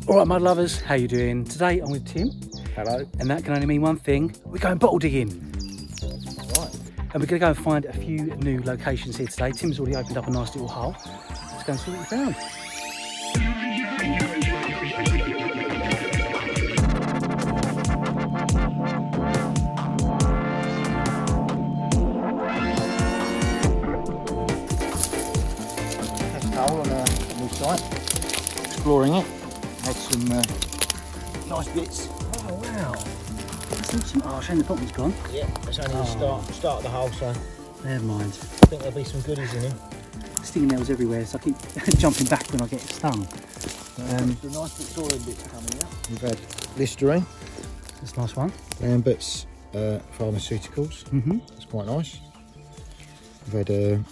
All right, mud lovers, how you doing? Today I'm with Tim. Hello. And that can only mean one thing. We're going bottle digging. Right. And we're going to go and find a few new locations here today. Tim's already opened up a nice little hole. Let's go and see what we found. Test hole on a new site. Exploring it. Had some nice bits. Oh, wow. Oh, shame the bottom's gone. Yeah, it's only the start of the hole, so Never mind. I think there'll be some goodies in here. Stinging nails everywhere, so I keep jumping back when I get stung. The nice Victorian bits coming out. We've had Listerine. That's a nice one. Lambert's pharmaceuticals. It's quite nice. We've had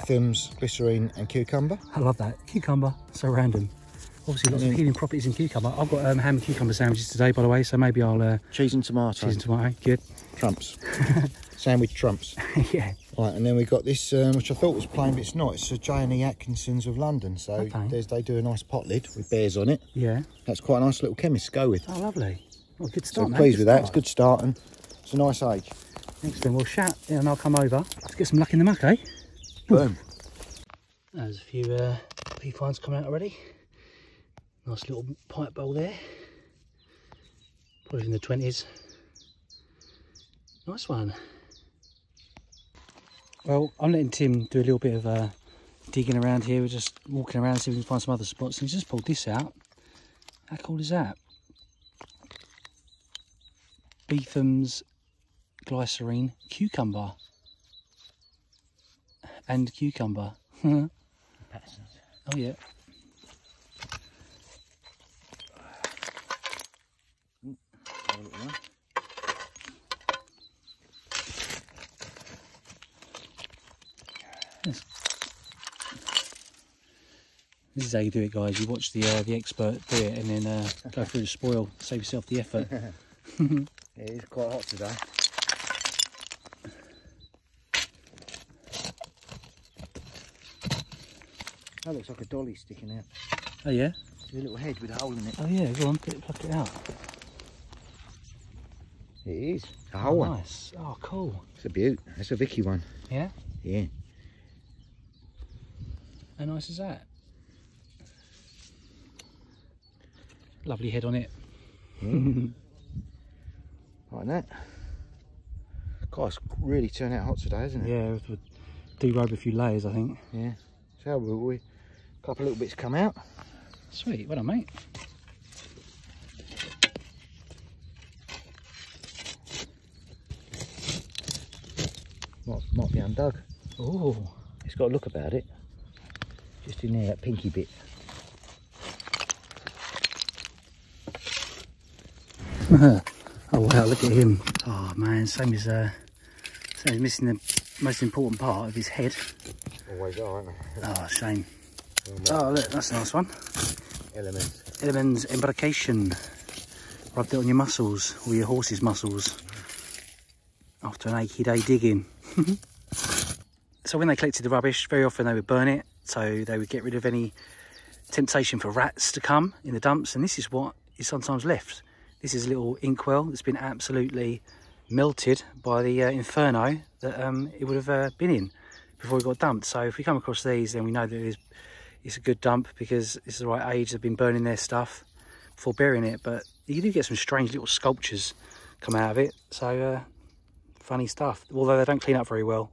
Thames, glycerine and cucumber. I love that. Cucumber, so random. Obviously lots of healing properties in cucumber. I've got ham and cucumber sandwiches today, by the way, so maybe I'll... cheese and tomato. Cheese and tomato, good. Trumps. Sandwich trumps. Yeah. Right, and then we got this, which I thought was plain, but it's not. It's a J&E Atkinson's of London. So okay. They do a nice pot lid with bears on it. Yeah. That's quite a nice little chemist to go with. Oh, lovely. Well, good So start, man. pleased with that. It's a good start and it's a nice age. Excellent. Well, shout and I'll come over. Let's get some luck in the muck, eh? Boom. There's a few finds coming out already. Nice little pipe bowl there. Probably in the 20s. Nice one. Well, I'm letting Tim do a little bit of digging around here. We're just walking around, see if we can find some other spots. And he's just pulled this out. How cool is that? Betham's glycerine cucumber. And cucumber. Oh yeah. Yes. This is how you do it, guys. You watch the expert do it and then go through the spoil, save yourself the effort. It is quite hot today. That looks like a dolly sticking out. Oh yeah? It's a little head with a hole in it. Oh yeah, go on, pluck it out. It is. A whole one. Nice. Oh, cool. It's a beaut. That's a Vicky one. Yeah? Yeah. How nice is that? Lovely head on it. Yeah. Like that. God, it's really turned out hot today, isn't it? Yeah, we'll derobe a few layers, I think. Yeah. So how will we? A couple of little bits come out. Sweet, well done, mate. Might be undug. Oh. It's got a look about it. Just in there, that pinky bit. Oh wow, look at him. Oh man, same as missing the most important part of his head. Always are, aren't they? Oh, shame. Oh look, that's a nice one. Elements embarkation. Rubbed it on your muscles, or your horse's muscles, after an achy day digging. So when they collected the rubbish, very often they would burn it, so they would get rid of any temptation for rats to come in the dumps, and this is what is sometimes left. This is a little inkwell that's been absolutely melted by the inferno that it would have been in before it got dumped. So if we come across these, then we know that it's a good dump because it's the right age. They've been burning their stuff before burying it, but you do get some strange little sculptures come out of it, so funny stuff, although they don't clean up very well,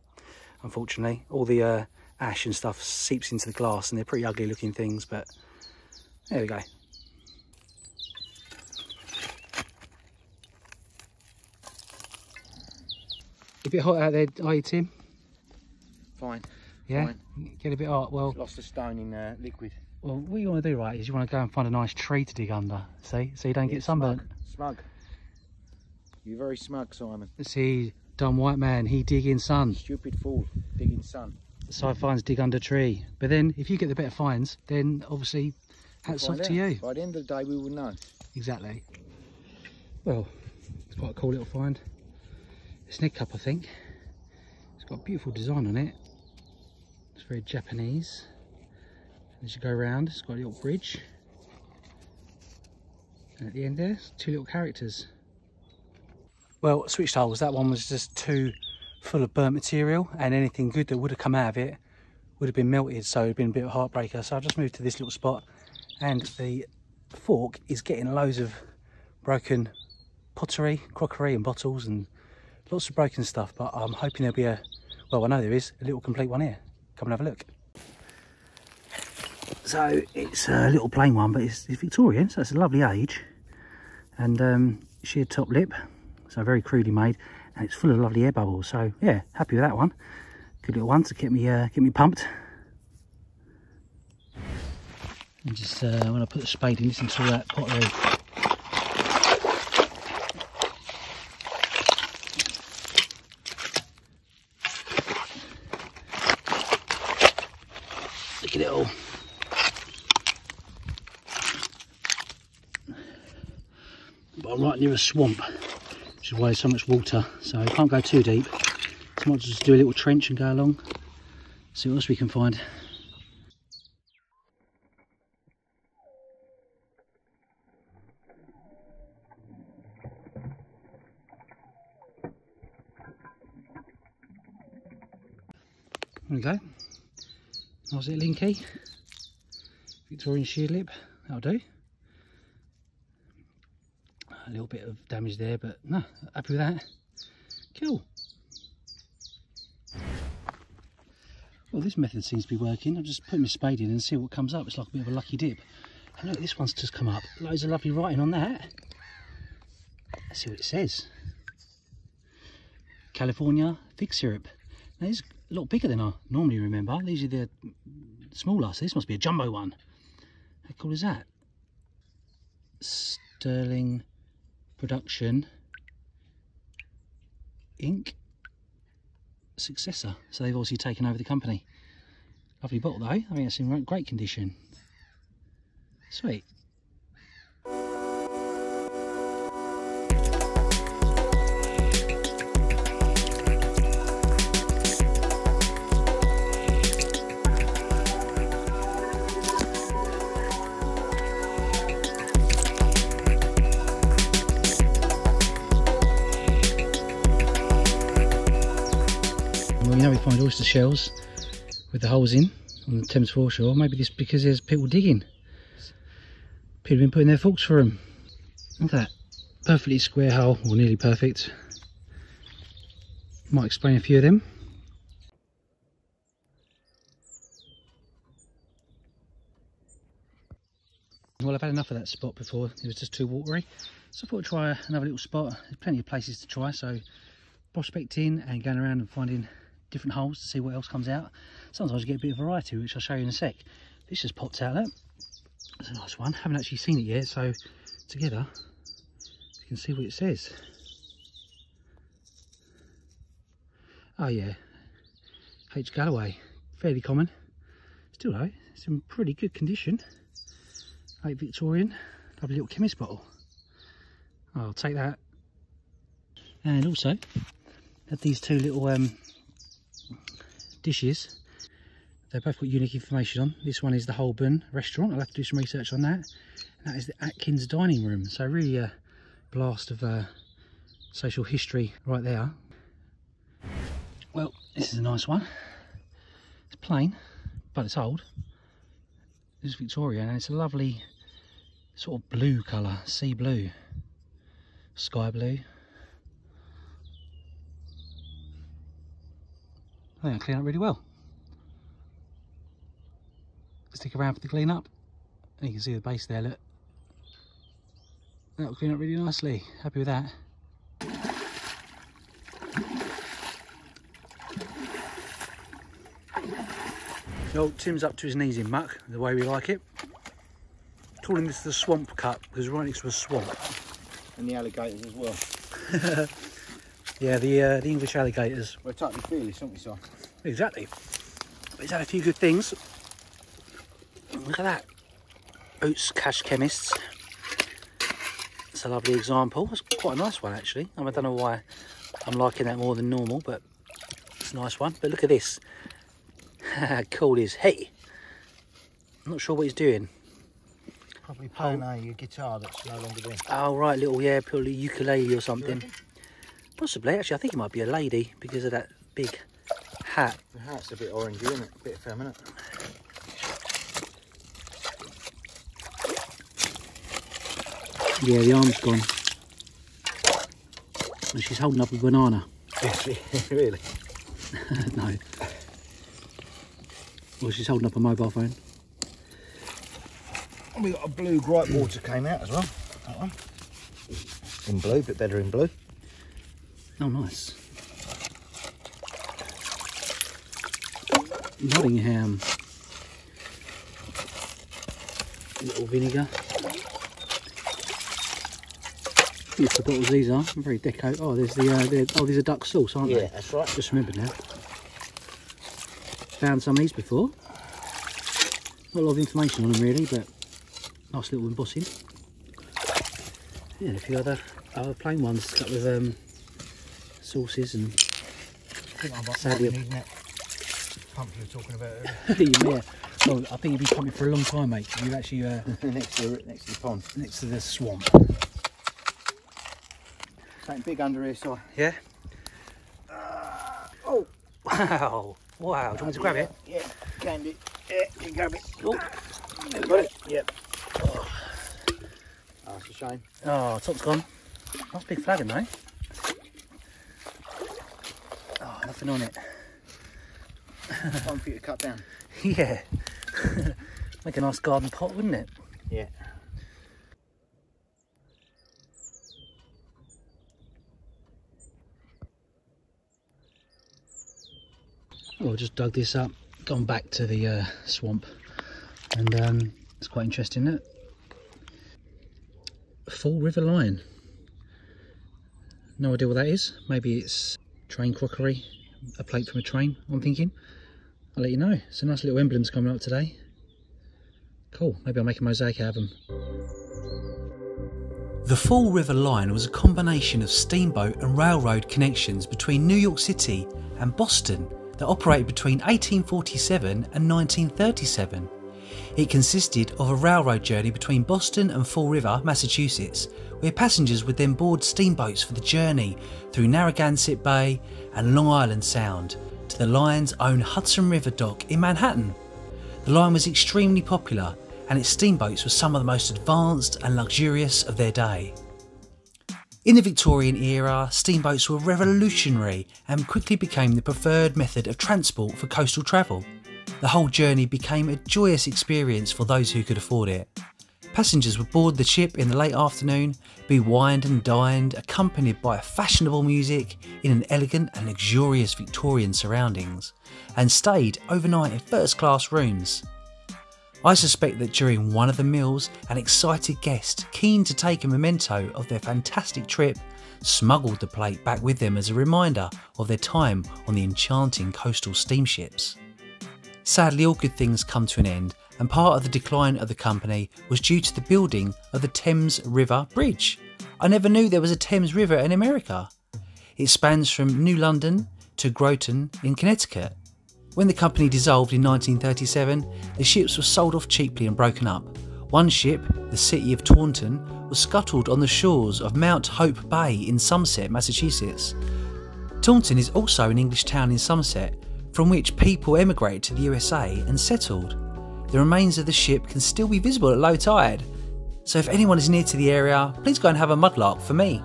unfortunately. All the ash and stuff seeps into the glass and they're pretty ugly looking things, but there we go. A bit hot out there, are you, Tim? Fine. Yeah? Fine. Get a bit hot. Well, lost a stone in liquid. Well, what you want to do, right, is you want to go and find a nice tree to dig under, see? So you don't get sunburnt. Smug. You're very smug, Simon. See, dumb white man, he dig in sun. Stupid fool, dig in sun. Side finds dig under tree. But then, if you get the better finds, then obviously, hats off to you. By the end of the day, we will know. Exactly. Well, it's quite a cool little find. A snake cup, I think. It's got a beautiful design on it. It's very Japanese. As you go around, it's got a little bridge. And at the end there, 2 little characters. Well, switched holes, that one was just too full of burnt material, and anything good that would have come out of it would have been melted, so it would have been a bit of a heartbreaker. So I just moved to this little spot, and the fork is getting loads of broken pottery, crockery and bottles and lots of broken stuff, but I'm hoping there'll be a, well, I know there is, a little complete one here. Come and have a look. So it's a little plain one, but it's Victorian, so it's a lovely age, and sheared top lip, so very crudely made, and it's full of lovely air bubbles. So yeah, happy with that one. Good little one to get me pumped. And just when I put the spade in, listen to all that pottery. Look at it all. But I'm right near a swamp, which is why there's so much water, so I can't go too deep. So I might just do a little trench and go along, see what else we can find. There we go. Nice little linky. Victorian sheared lip, that'll do. A little bit of damage there, but no, happy with that. Cool. Well, this method seems to be working. I'll just put my spade in and see what comes up. It's like a bit of a lucky dip. And look, this one's just come up. Loads of lovely writing on that. Let's see what it says. California fig syrup. Now, this is a lot bigger than I normally remember. These are the smaller, so this must be a jumbo one. How cool is that? Sterling Production Inc. Successor. So they've obviously taken over the company. Lovely bottle though. I think it's in great condition. Sweet. Well, you know we find oyster shells with the holes in on the Thames foreshore. Maybe this because there's people digging. People have been putting their forks for them. Look at that. Perfectly square hole, or nearly perfect. Might explain a few of them. Well, I've had enough of that spot before. It was just too watery. So I thought I'd try another little spot. There's plenty of places to try, so prospecting and going around and finding different holes to see what else comes out. Sometimes you get a bit of variety, which I'll show you in a sec. This just popped out there. It's a nice one. Haven't actually seen it yet, so together you can see what it says. Oh yeah, H. Galloway, fairly common. Still though, it's in pretty good condition. Late Victorian, lovely little chemist bottle. I'll take that. And also had these 2 little dishes. They've both got unique information on. This one is the Bourne restaurant. I'll have to do some research on that. And that is the Atkins dining room. So really a blast of social history right there. Well, this is a nice one. It's plain, but it's old. This is Victorian, and it's a lovely sort of blue colour, sea blue, sky blue. I think I clean up really well. Stick around for the clean up. And you can see the base there, look. That'll clean up really nicely. Happy with that. Well, Tim's up to his knees in muck, the way we like it. Calling this the swamp cut, because right next to a swamp. And the alligators as well. Yeah, the English alligators. We're totally fearless, aren't we, Si? Exactly. But he's had a few good things. Look at that. Boots Cash Chemists. It's a lovely example. It's quite a nice one actually. I don't know why I'm liking that more than normal, but it's a nice one. But look at this. How cool is hey. I'm not sure what he's doing. Probably playing a guitar that's no longer there. Oh right, little, yeah, probably ukulele or something. Possibly, actually, I think it might be a lady because of that big hat. The hat's a bit orangey, isn't it? A bit effeminate. Yeah, the arm's gone. And she's holding up a banana. Really? No. Well, she's holding up a mobile phone. And we got a blue gripe water came out as well. That one. In blue, but better in blue. Oh, nice. Nottingham. Little vinegar. Beautiful bottles these are. Very deco. Oh, there's the oh, these are duck sauce, aren't they? Yeah, that's right. Just remembered now. Found some of these before. Not a lot of information on them really, but nice little embossing. Yeah, and a few other plain ones, a couple of sauces and. I think I'm sadly, needing that pump you were talking about earlier. Yeah. Well, I think you've been pumping for a long time, mate. You've actually next to the pond, next to the swamp. something big under here, so. Yeah. Oh! Wow! Wow! Do you want me to grab it? Yeah, can do. Yeah, you can grab it. Oh, Got it. Yep. Oh, that's a shame. oh, top's gone. Nice big flagon though. Oh, nothing on it. Time for you to cut down. Yeah. Make a nice garden pot, wouldn't it? Yeah. Well, just dug this up, gone back to the swamp, and it's quite interesting, isn't it? Fall River Lion. No idea what that is. Maybe it's train crockery, a plate from a train, I'm thinking. I'll let you know. Some nice little emblems coming up today. Cool, maybe I'll make a mosaic out of them. The Fall River Line was a combination of steamboat and railroad connections between New York City and Boston that operated between 1847 and 1937. It consisted of a railroad journey between Boston and Fall River, Massachusetts, where passengers would then board steamboats for the journey through Narragansett Bay and Long Island Sound to the line's own Hudson River dock in Manhattan. The line was extremely popular, and its steamboats were some of the most advanced and luxurious of their day. In the Victorian era, steamboats were revolutionary and quickly became the preferred method of transport for coastal travel. The whole journey became a joyous experience for those who could afford it. Passengers would board the ship in the late afternoon, be wined and dined, accompanied by fashionable music in an elegant and luxurious Victorian surroundings, and stayed overnight in first-class rooms. I suspect that during one of the meals, an excited guest, keen to take a memento of their fantastic trip, smuggled the plate back with them as a reminder of their time on the enchanting coastal steamships. Sadly, all good things come to an end, and part of the decline of the company was due to the building of the Thames River Bridge. I never knew there was a Thames River in America. It spans from New London to Groton in Connecticut. When the company dissolved in 1937, the ships were sold off cheaply and broken up. One ship, the City of Taunton, was scuttled on the shores of Mount Hope Bay in Somerset, Massachusetts. Taunton is also an English town in Somerset, from which people emigrated to the USA and settled. The remains of the ship can still be visible at low tide, so if anyone is near to the area, please go and have a mudlark for me.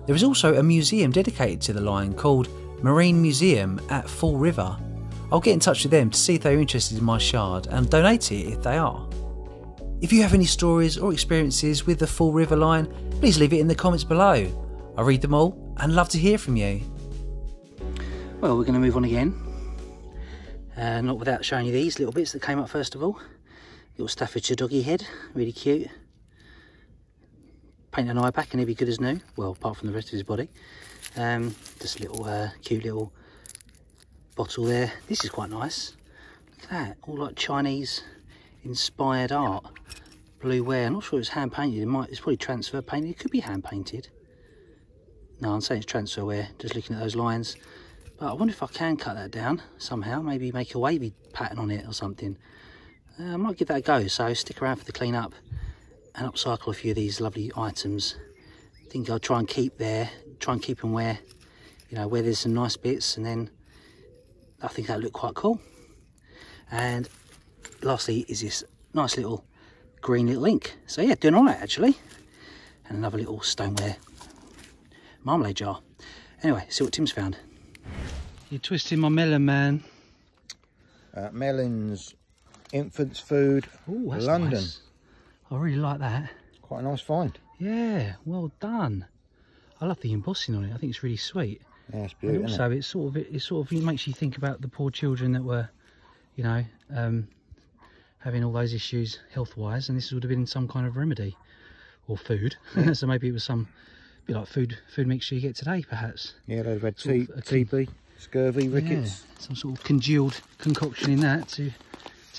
There is also a museum dedicated to the line called Marine Museum at Fall River. I'll get in touch with them to see if they're interested in my shard and donate it if they are. If you have any stories or experiences with the Fall River Line, please leave it in the comments below. I read them all and love to hear from you. Well, we're going to move on again. Not without showing you these little bits that came up first of all. Little Staffordshire doggy head, really cute. Paint an eye back and he'll be good as new. Well, apart from the rest of his body. Just a little cute little bottle there. This is quite nice. Look at that, all like Chinese inspired art. Blue ware. I'm not sure it's hand painted. It's probably transfer painted. It could be hand painted. No, I'm saying it's transfer ware. Just looking at those lines. But I wonder if I can cut that down somehow. Maybe make a wavy pattern on it or something. I might give that a go. So stick around for the clean up and upcycle a few of these lovely items. I think I'll try and keep them where, you know, where there's some nice bits, and then I think that'll look quite cool. And lastly is this nice little green little ink. So yeah, doing all right actually. And another little stoneware marmalade jar. Anyway, see what Tim's found. You're twisting my melon, man. Melons, infants food, Ooh, that's London. Nice. I really like that. Quite a nice find. Yeah, well done. I love the embossing on it. I think it's really sweet. Yeah, it's beautiful. And also, it sort of makes you think about the poor children that were, you know, having all those issues health-wise, and this would have been some kind of remedy or food. Yeah. So maybe it was some bit like food mixture you get today, perhaps. Yeah, they've had TB, scurvy, rickets. Yeah, some sort of congealed concoction in that to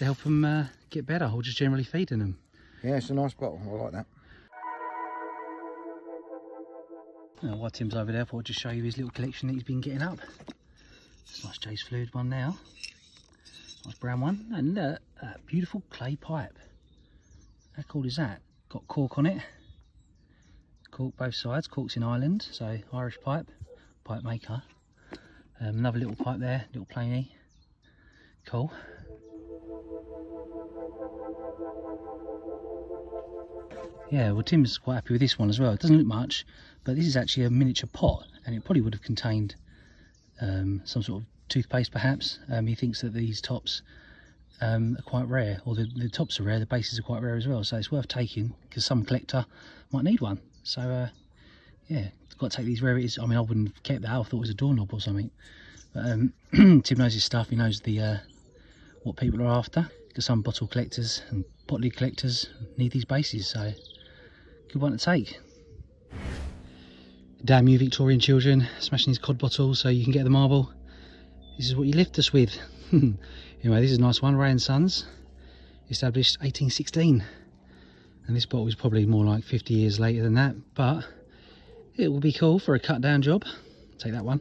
help them get better, or just generally feeding them. Yeah, it's a nice bottle. I like that. While Tim's over there, I thought I'd just show you his little collection that he's been getting up. It's a nice Jay's Fluid one now. Nice brown one. And that beautiful clay pipe. How cool is that? Got cork on it. Cork both sides. Cork's in Ireland, so Irish pipe maker. Another little pipe there, little plainy. Cool. Yeah, well Tim's quite happy with this one as well. It doesn't look much, but this is actually a miniature pot, and it probably would have contained some sort of toothpaste perhaps. He thinks that these tops are quite rare, or the tops are rare, the bases are quite rare as well, so it's worth taking because some collector might need one. So yeah, got to take these rarities. I mean, I wouldn't have kept that. I thought it was a doorknob or something, but Tim knows his stuff. He knows the what people are after, because some bottle collectors and pot lid collectors need these bases, so good one to take. Damn you Victorian children, smashing these cod bottles so you can get the marble. This is what you left us with. Anyway, this is a nice one, Ray & Sons, established 1816. And this bottle is probably more like 50 years later than that, but it will be cool for a cut down job. Take that one.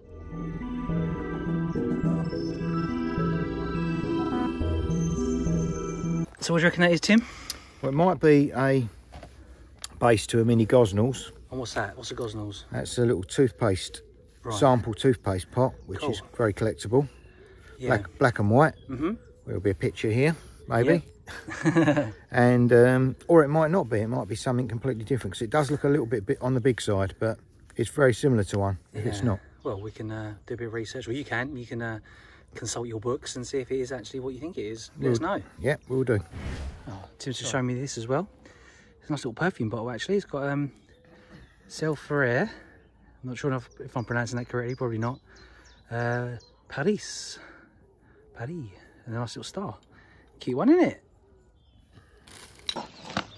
So what do you reckon that is, Tim? Well, it might be a base to a mini Gosnells. And what's that? What's a Gosnells? That's a little toothpaste, right. Sample toothpaste pot, which cool. is very collectible. Yeah. Black and white. Mm-hmm. There'll be a picture here, maybe. Yep. And or it might not be. It might be something completely different, because it does look a little bit on the big side, but it's very similar to one. If it's not. Well, we can do a bit of research, or you can consult your books and see if it is actually what you think it is. Let us know. Yeah, we'll do. Oh, Tim's just showing me this as well. It's a nice little perfume bottle actually. It's got Self-Ferrer. I'm not sure if I'm pronouncing that correctly, probably not. Paris, and a nice little star. Cute one, isn't it?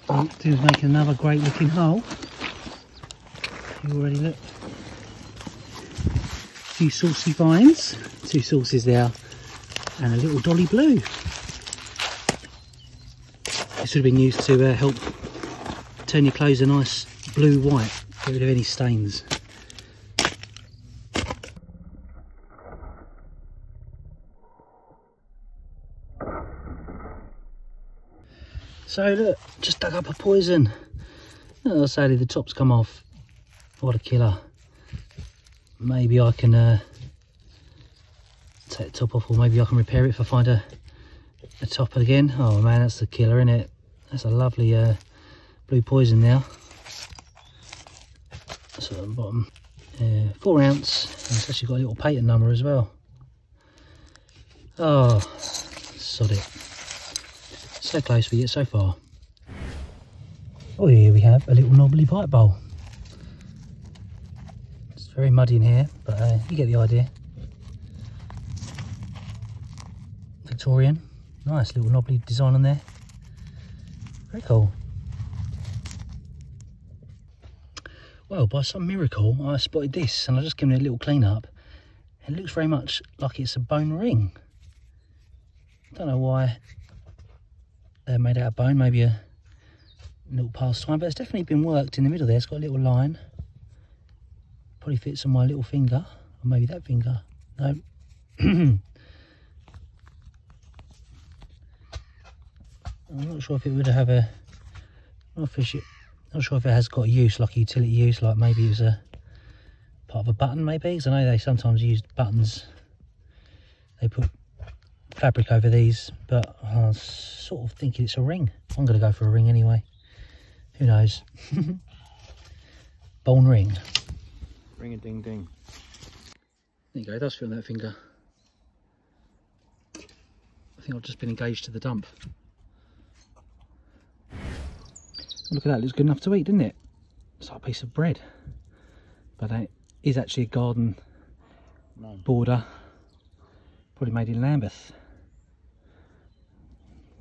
Oh, Tim's making another great looking hole. You already look. Few saucy finds, 2 sauces there, and a little Dolly blue. This would have been used to help turn your clothes a nice blue-white, get rid of any stains. So look, just dug up a poison. Oh, sadly the top's come off. What a killer. Maybe I can take the top off, or maybe I can repair it if I find a top again. Oh man, that's the killer, isn't it? That's a lovely blue poison now. That's at the bottom. 4 ounce. And it's actually got a little patent number as well. Oh, sod it. So close, we get so far. Oh, here we have a little knobbly pipe bowl. It's very muddy in here, but you get the idea. Victorian, nice little knobbly design on there. Very cool. Well, by some miracle, I spotted this, and I just given it a little clean up. It looks very much like it's a bone ring. Don't know why they're made out of bone, maybe a little pastime, but it's definitely been worked in the middle there. It's got a little line. Probably fits on my little finger, or maybe that finger. No. I'm not sure if it would have a Not sure if it has got a use, like a utility use, like maybe it was a part of a button, maybe. Because I know they sometimes use buttons. They put fabric over these, but I was sort of thinking it's a ring. I'm going to go for a ring anyway. Who knows? Bourne ring. Ring a ding ding. There you go, it does feel on that finger. I think I've just been engaged to the dump. Look at that, it looks good enough to eat, didn't it? It's like a piece of bread. But it is actually a garden border. Probably made in Lambeth.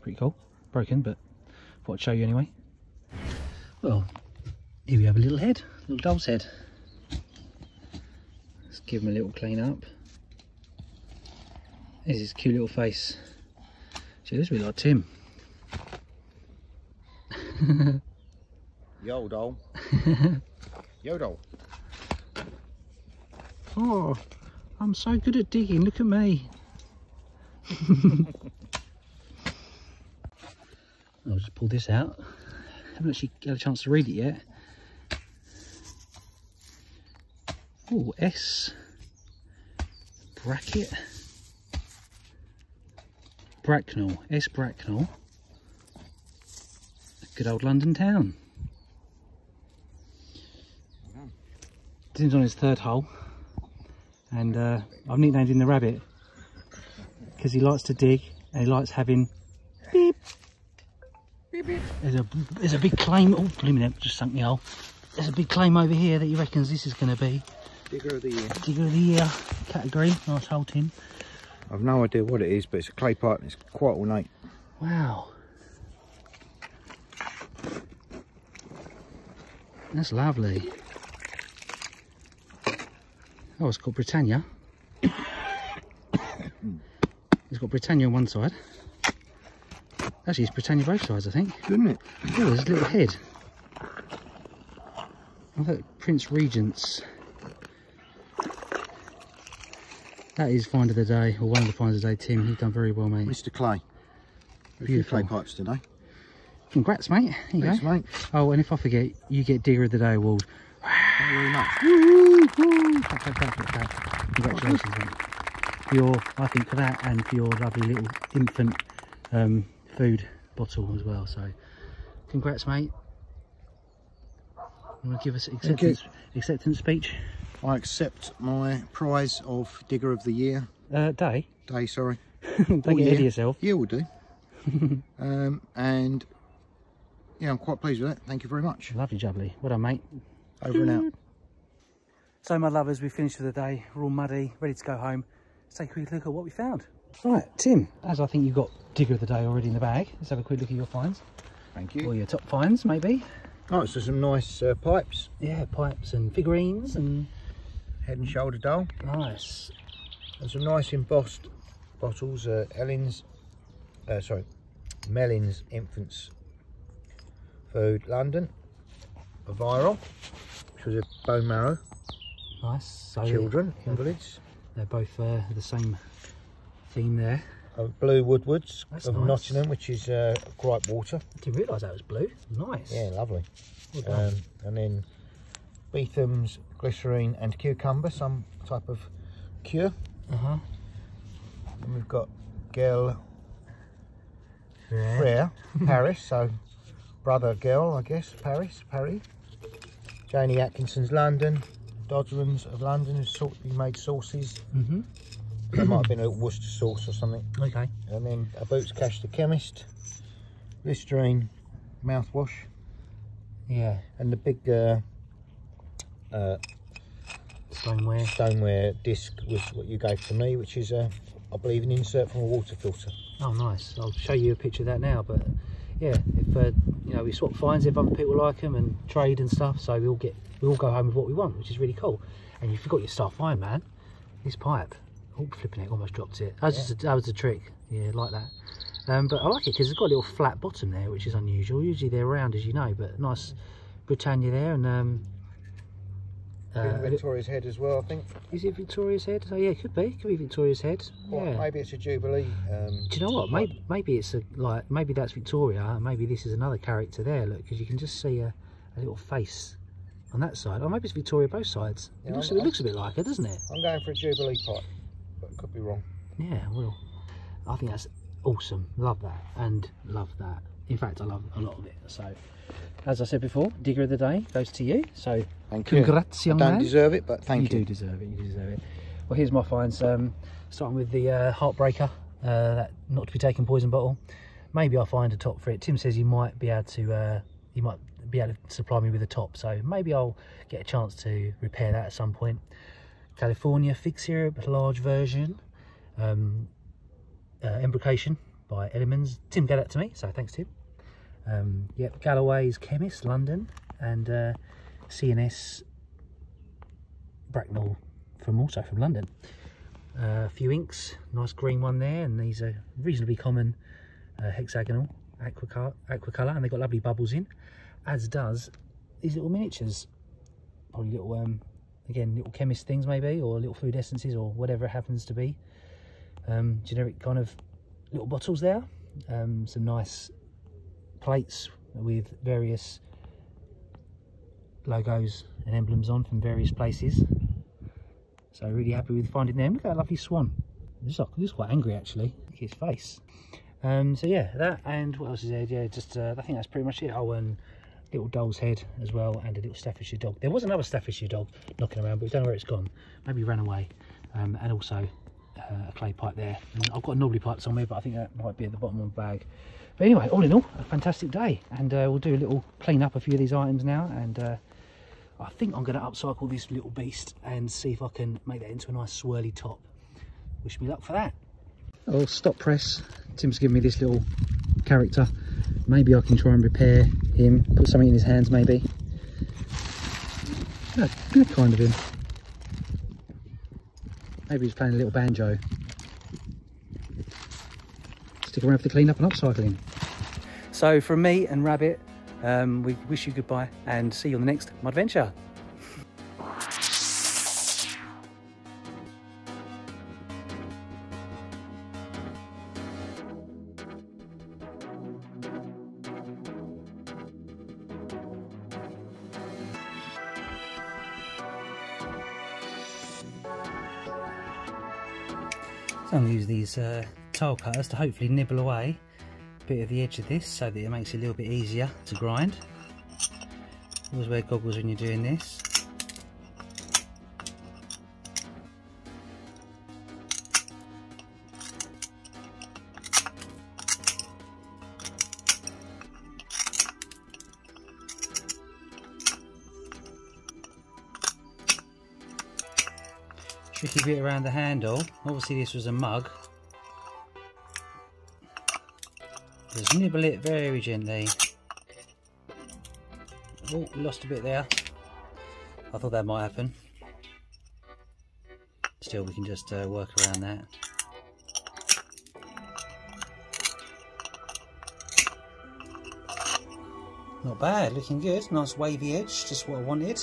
Pretty cool. Broken, but thought I'd show you anyway. Well, here we have a little head, a little doll's head. Let's give him a little clean up. There's his cute little face. Gee, this will be like Tim. Yo doll. Yo doll. Oh, I'm so good at digging, look at me. I'll just pull this out. Haven't actually had a chance to read it yet. Oh, S bracket Bracknell, S Bracknell, good old London town. Tim's on his third hole, and I've nicknamed him the rabbit because he likes to dig and he likes having beep. Beep, beep. There's a big claim. Oh, blimey, just sunk me hole. There's a big claim over here that he reckons this is going to be Digger of the year. Digger of the year category. Nice hole, Tim. I've no idea what it is, but it's a clay pipe and it's quite ornate. Wow. That's lovely. Oh, it's called Britannia. It's got Britannia on one side. Actually, it's Britannia both sides, I think. Isn't it? Oh, there's a little head. I thought Prince Regent's. That is find of the day, or one of the finds of the day, Tim. You've done very well, mate. Mr. Clay. Beautiful. Clay pipes today. Congrats, mate. There you Thanks, go. mate. Oh, and if I forget, you get Digger of the Day award. Thank you very much. Congratulations, mate. For your, I think, for that and for your lovely little infant food bottle as well. So, congrats, mate. You want to give us acceptance speech? I accept my prize of Digger of the Year. Day? Day, sorry. Don't get ahead of yourself. Yeah, we'll do. And yeah, I'm quite pleased with it. Thank you very much. Lovely jubbly. Well done, mate. Over and out. So, my lovers, we finished for the day. We're all muddy, ready to go home. Let's take a quick look at what we found. Right, Tim, as I think you've got Digger of the Day already in the bag, let's have a quick look at your finds. Thank you. Or your top finds, maybe. Oh, so some nice pipes. Yeah, pipes and figurines and... Head and shoulder doll. Nice. And some nice embossed bottles. Mellins Infants Food London. A viral, which was a bone marrow. Nice. So Children, invalids. They're both the same theme there. Blue Woodwards of nice. Nottingham, which is gripe water. Didn't realise that was blue. Nice. Yeah, lovely. Well and then Beetham's glycerine and cucumber, some type of cure. And we've got Girl Frere, Paris, so brother girl, I guess, Paris. Janie Atkinson's London, Dodgeran's of London, who's made sauces. There might have been a Worcester sauce or something. Okay. And then a Boots Cash the Chemist, Listerine mouthwash. Yeah. And the big stoneware disc was what you gave to me, which is I believe an insert from a water filter. Oh, nice. I'll show you a picture of that now. But yeah, if you know, we swap finds if other people like them and trade and stuff, so we all go home with what we want, which is really cool. And you forgot your star find, man. This pipe. Oh, flipping it, almost dropped it. That was a trick. Yeah, like that. But I like it because it's got a little flat bottom there, which is unusual. Usually they're round, as you know, but nice Britannia there, and Victoria's Head as well, I think. Is it Victoria's Head? Oh yeah, it could be. Could be Victoria's Head. Well, yeah. Maybe it's a Jubilee. Do you know what? Maybe it's maybe that's Victoria. And maybe this is another character there. Look, because you can just see a little face on that side. Or maybe it's Victoria both sides. Yeah, it looks a bit like her, doesn't it? I'm going for a Jubilee pot, but could be wrong. Yeah, well, I think that's awesome. Love that and love that. In fact, I love a lot of it. So, as I said before, digger of the day goes to you. So, thank you. Congrats, young man. man. Don't deserve it, but thank you. You do deserve it. You deserve it. Well, here's my finds. Starting with the Heartbreaker, that not to be taken poison bottle. Maybe I'll find a top for it. Tim says he might be able to supply me with a top, so maybe I'll get a chance to repair that at some point. California fig syrup, large version. Embrocation by Elements. Tim gave that to me, so thanks Tim. Yep, Galloway's Chemist, London, and CNS Bracknell also from London. A few inks, nice green one there, and these are reasonably common hexagonal aquacolor, and they've got lovely bubbles in, as does these little miniatures. Probably little again, little chemist things maybe, or little food essences, or whatever it happens to be. Generic kind of little bottles there. Some nice plates with various logos and emblems on from various places. So really happy with finding them. Look at that lovely swan. This is quite angry actually. Look at his face. So yeah, that, and what else is there? Yeah, just I think that's pretty much it. Oh, and little doll's head as well, and a little Staffordshire dog. There was another Staffordshire dog knocking around, but we don't know where it's gone. Maybe ran away. And also a clay pipe there. And I've got a knobbly pipe somewhere, but I think that might be at the bottom of the bag. But anyway, all in all, a fantastic day, and we'll do a little clean up a few of these items now, and I think I'm going to upcycle this little beast and see if I can make that into a nice swirly top. Wish me luck for that. Oh, stop press. Tim's given me this little character. Maybe I can try and repair him, put something in his hands maybe. Yeah, good kind of him. Maybe he's playing a little banjo. Stick around for the clean up and upcycling. So from me and Rabbit, we wish you goodbye and see you on the next Mudventure. So I'm going to use these tile cutters to hopefully nibble away a bit of the edge of this so that it makes it a little bit easier to grind. Always wear goggles when you're doing this. Tricky bit around the handle. Obviously this was a mug. Just nibble it very gently. Oh, we lost a bit there. I thought that might happen. Still, we can just work around that. Not bad, looking good. Nice wavy edge, just what I wanted.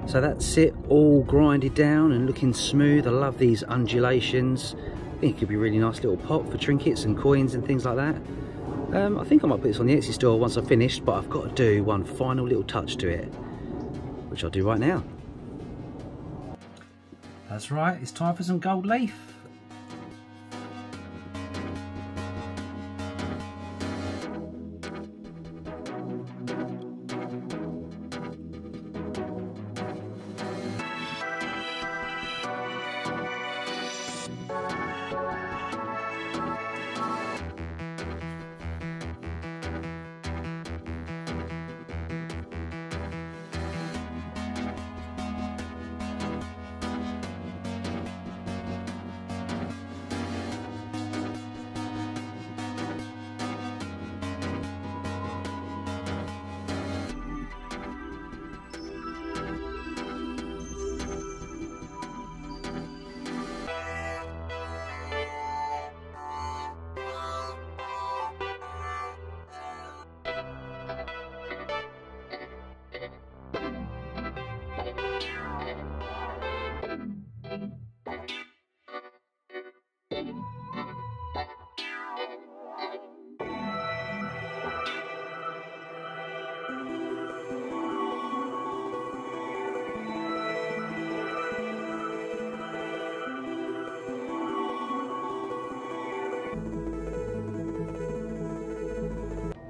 So that's it, all grinded down and looking smooth. I love these undulations. I think it could be a really nice little pot for trinkets and coins and things like that. I think I might put this on the Etsy store once I've finished, but I've got to do one final little touch to it, which I'll do right now. That's right, it's time for some gold leaf.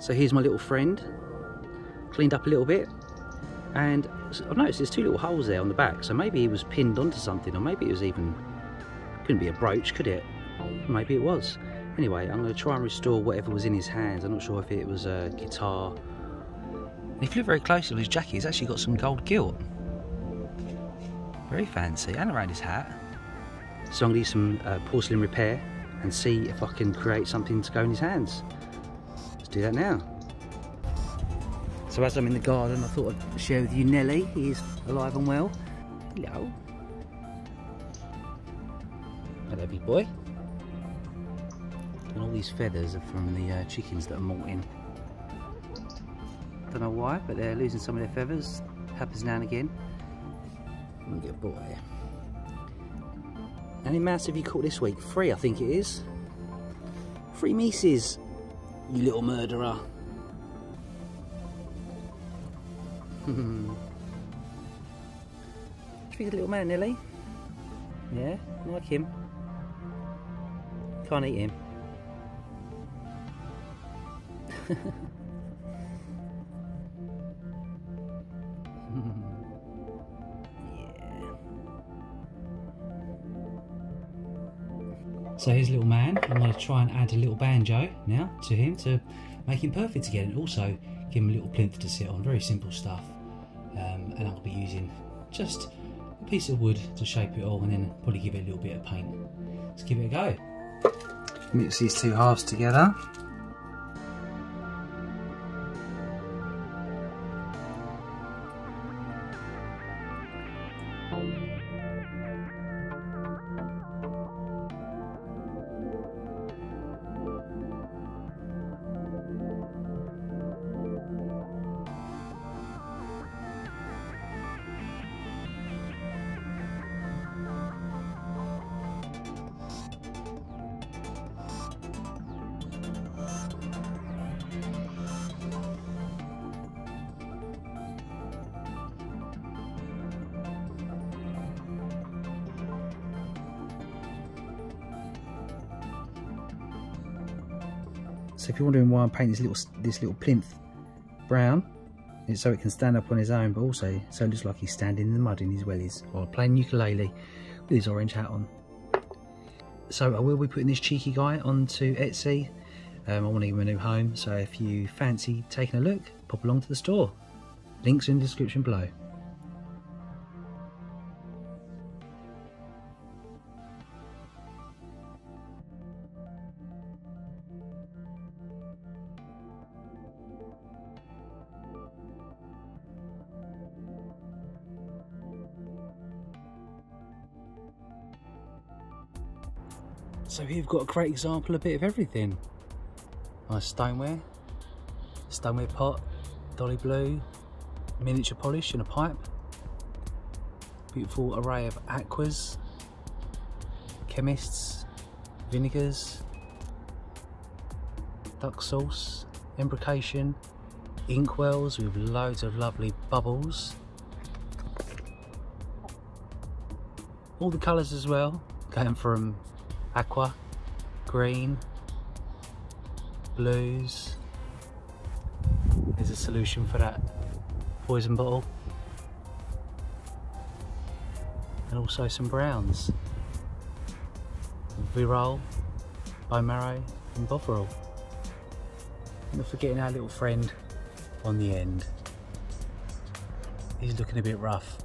So here's my little friend, cleaned up a little bit, and I've noticed there's 2 little holes there on the back, so maybe he was pinned onto something, or maybe it was even, couldn't be a brooch, could it? Maybe it was. Anyway, I'm going to try and restore whatever was in his hands. I'm not sure if it was a guitar. And if you look very closely at his jacket, he's actually got some gold gilt. Very fancy, and around his hat. So I'm going to do some porcelain repair and see if I can create something to go in his hands. Let's do that now. So as I'm in the garden, I thought I'd share with you Nelly. He is alive and well. Hello. Hello, big boy. And all these feathers are from the chickens that are molting. Don't know why, but they're losing some of their feathers. Happens now and again. Good boy. How many mouse have you caught this week? 3, I think it is. 3 mices, you little murderer. He's a little man, Nelly. Yeah, I like him. Can't eat him. So here's a little man. I'm going to try and add a little banjo now to him to make him perfect again, and also give him a little plinth to sit on. Very simple stuff. And I'll be using just a piece of wood to shape it all, and then probably give it a little bit of paint. Let's give it a go. Mix these 2 halves together. So if you're wondering why I'm painting this little plinth brown, it's so it can stand up on his own, but also so it looks like he's standing in the mud in his wellies, or playing ukulele with his orange hat on. So I will be putting this cheeky guy onto Etsy. I want to give him a new home, so if you fancy taking a look, pop along to the store. Links in the description below. So here we've got a great example, a bit of everything. Nice stoneware pot, dolly blue, miniature polish and a pipe. Beautiful array of aquas, chemists, vinegars, duck sauce, embrocation, inkwells with loads of lovely bubbles. All the colours as well, going from aqua, green, blues. There's a solution for that poison bottle. And also some browns. Virol, bone marrow and bovril. And not forgetting our little friend on the end. He's looking a bit rough.